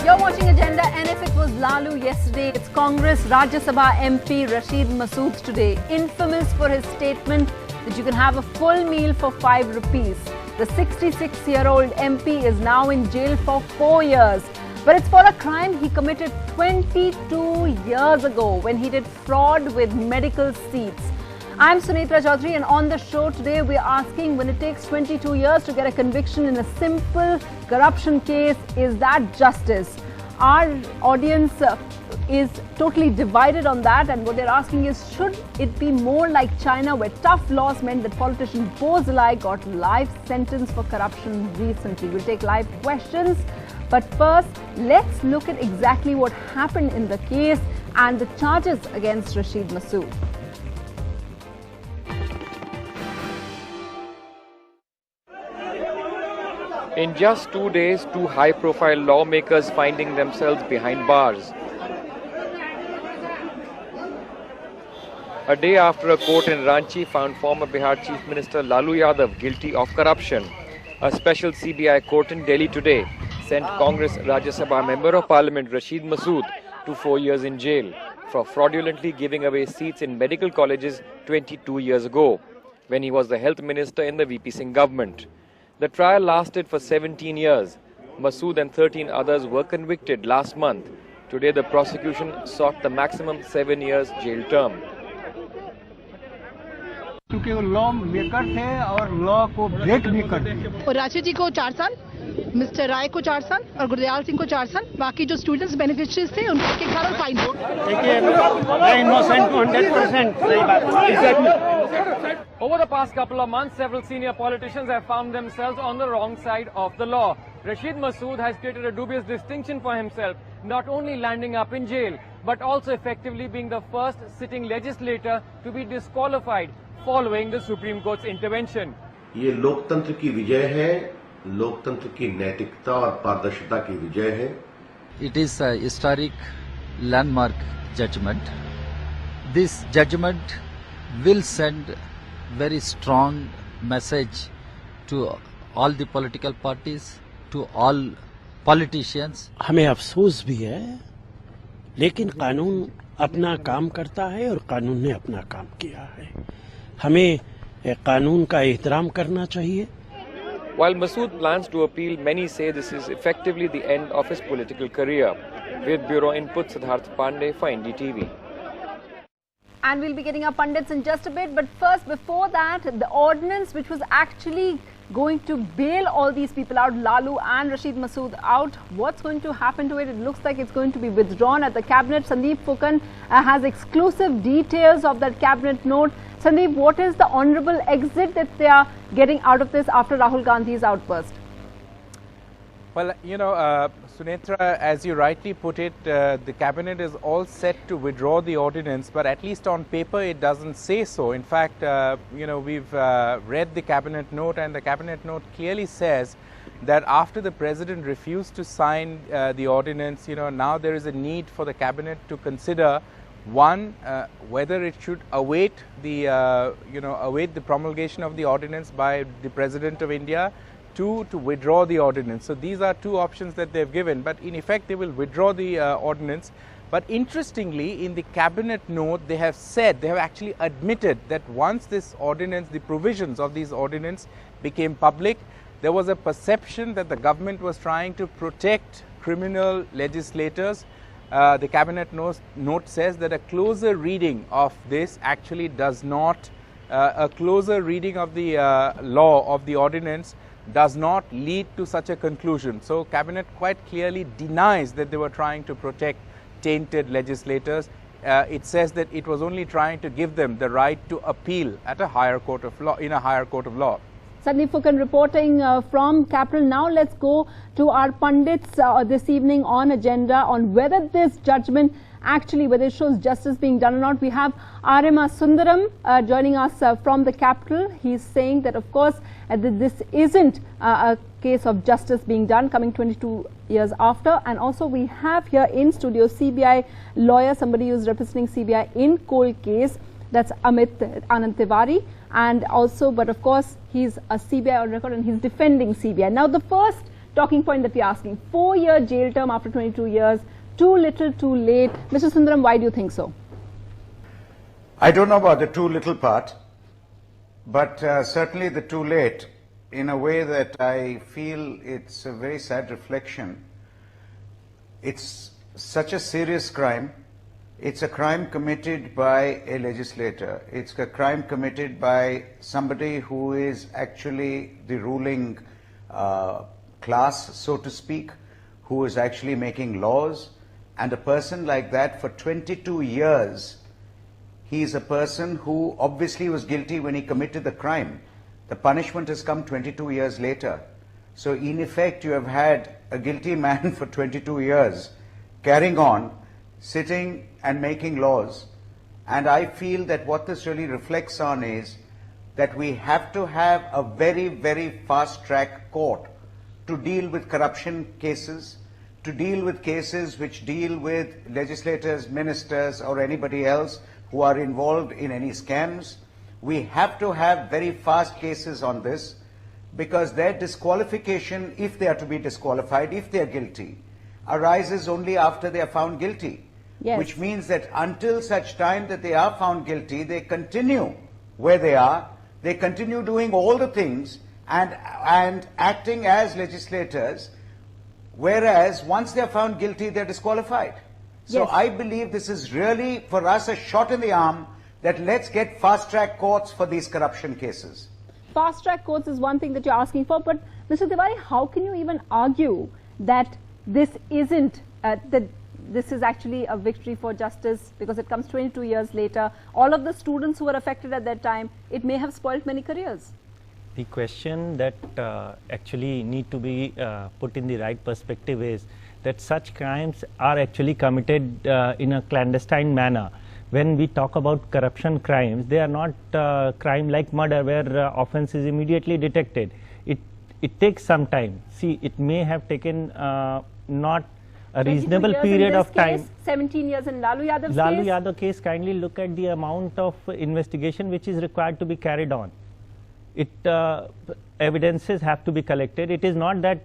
You're watching Agenda, and if it was Lalu yesterday, it's Congress Rajya Sabha MP Rasheed Masood today, infamous for his statement that you can have a full meal for 5 rupees. The 66-year-old MP is now in jail for 4 years. But it's for a crime he committed 22 years ago when he did fraud with medical seats. I'm Sunetra Chaudhary, and on the show today we're asking, when it takes 22 years to get a conviction in a simple corruption case, is that justice? Our audience is totally divided on that, and what they're asking is, should it be more like China, where tough laws meant that politicians both alike got life sentence for corruption recently? We'll take live questions. But first, let's look at exactly what happened in the case and the charges against Rasheed Masood. In just 2 days, 2 high-profile lawmakers finding themselves behind bars. A day after a court in Ranchi found former Bihar Chief Minister Lalu Yadav guilty of corruption, a special CBI court in Delhi today sent Congress Rajya Sabha Member of Parliament Rasheed Masood to 4 years in jail for fraudulently giving away seats in medical colleges 22 years ago, when he was the health minister in the VP Singh government. The trial lasted for 17 years. Masood and 13 others were convicted last month. Today, the prosecution sought the maximum 7 years jail term. क्योंकि वो law maker थे और law को break भी करते थे। और राशि जी को 4 साल, मिस्टर राय को 4 साल और गुरदयाल सिंह को 4 साल, बाकी जो स्टूडेंट्स बेनिफिशियरीज थे उनको 1 साल और फाइन। देखिए, मैं इनोसेंट 100% सही बात। Over the past couple of months, several senior politicians have found themselves on the wrong side of the law. Rasheed Masood has created a dubious distinction for himself, not only landing up in jail, but also effectively being the first sitting legislator to be disqualified following the Supreme Court's intervention. ये लोकतंत्र की विजय है, लोकतंत्र की नैतिकता और पारदर्शिता की विजय है। It is a historic landmark judgment. This judgment will send very strong message to all the political parties, to all politicians. हमें अफसोस भी है, लेकिन कानून अपना काम करता है और कानून ने अपना काम किया है। हमें कानून का एहतराम करना चाहिए। While Masood plans to appeal, many say this is effectively the end of his political career. With bureau input, Siddharth Pandey for NDTV. And we'll be getting our pundits in just a bit. But first, before that, the ordinance which was actually going to bail all these people out, Lalu and Rasheed Masood out, what's going to happen to it? It looks like it's going to be withdrawn at the cabinet. Sandeep Fukan has exclusive details of that cabinet note. Sandeep, what is the honourable exit that they are getting out of this after Rahul Gandhi's outburst? Well, Sunetra, as you rightly put it, the cabinet is all set to withdraw the ordinance, but at least on paper it doesn't say so. In fact, we've read the cabinet note, and the cabinet note clearly says that after the president refused to sign the ordinance, now there is a need for the cabinet to consider, one, whether it should await the promulgation of the ordinance by the President of India, 2, to withdraw the ordinance. So these are 2 options that they've given, but in effect they will withdraw the ordinance. But interestingly, in the cabinet note, they have actually admitted that once this ordinance, the provisions of these ordinance became public, there was a perception that the government was trying to protect criminal legislators. The cabinet note says that a closer reading of this actually does not, a closer reading of the law, of the ordinance, does not lead to such a conclusion. So cabinet quite clearly denies that they were trying to protect tainted legislators. It says that it was only trying to give them the right to appeal at a higher court of law, in a higher court of law. Sandeep Fukan reporting from Capital. Now let's go to our pundits this evening on Agenda on whether this judgment actually, whether it shows justice being done or not. We have Arima Sundaram joining us from the Capital. He's saying that, of course, this isn't a case of justice being done, coming 22 years after. And also we have here in studio CBI lawyer, somebody who's representing CBI in cold case. That's Amit Anand Tiwari. And also, but of course, he's a CBI on record and he's defending CBI. Now, the first talking point that we're asking. 4-year jail term after 22 years. Too little, too late. Mr. Sundaram, why do you think so? I don't know about the too little part, but certainly the too late, in a way that I feel it's a very sad reflection. It's such a serious crime. It's a crime committed by a legislator. It's a crime committed by somebody who is actually the ruling class, so to speak, who is actually making laws. And a person like that for 22 years, he is a person who obviously was guilty when he committed the crime. The punishment has come 22 years later. So in effect, you have had a guilty man for 22 years carrying on, sitting and making laws. And I feel that what this really reflects on is that we have to have a very, very fast-track court to deal with corruption cases, to deal with cases which deal with legislators, ministers, or anybody else who are involved in any scams. We have to have very fast cases on this, because their disqualification, if they are to be disqualified, if they are guilty, arises only after they are found guilty. Yes. Which means that until such time that they are found guilty, they continue where they are, they continue doing all the things and acting as legislators, whereas once they are found guilty, they are disqualified. So Yes. I believe this is really, for us, a shot in the arm that let's get fast-track courts for these corruption cases. Fast-track courts is one thing that you're asking for, but Mr. Tiwari, how can you even argue that this isn't, that this is actually a victory for justice, because it comes 22 years later? All of the students who were affected at that time, it may have spoiled many careers. The question that actually need to be put in the right perspective is that such crimes are actually committed in a clandestine manner. When we talk about corruption crimes, they are not crime like murder, where offense is immediately detected. It takes some time. See, it may have taken not a reasonable period of time. 17 years in Lalu Yadav's Lalu case. Yadav case, kindly look at the amount of investigation which is required to be carried on. Evidences have to be collected. It is not that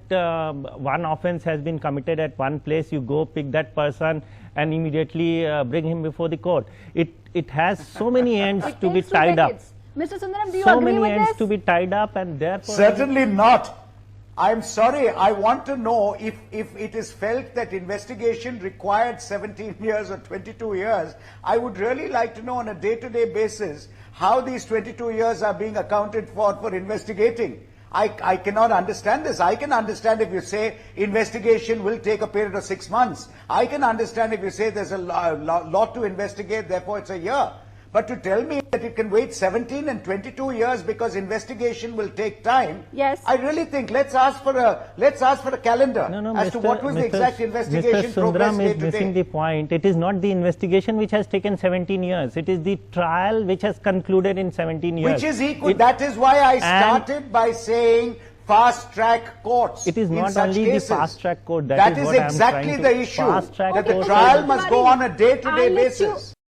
one offense has been committed at one place, you go pick that person and immediately bring him before the court. It has so many ends to be tied up. Mr. Sundaram, do you So agree many with ends this? to be tied up, and therefore... Certainly not. I'm sorry, I want to know if it is felt that investigation required 17 years or 22 years, I would really like to know on a day-to-day basis how these 22 years are being accounted for investigating. I cannot understand this. I can understand if you say investigation will take a period of 6 months. I can understand if you say there's a lot to investigate, therefore it's a year. But to tell me that it can wait 17 and 22 years because investigation will take time, yes, I really think let's ask for a calendar as to what was the exact investigation progress Mr. Sundaram day is to missing day. the point. It is not the investigation which has taken 17 years. It is the trial which has concluded in 17 years. Which is equal. That is why I started by saying fast-track courts. It is in not such only cases. the fast-track court. That is is what exactly I am the trying to issue. fast-track That the court trial is- must go on a day-to-day I'll let basis.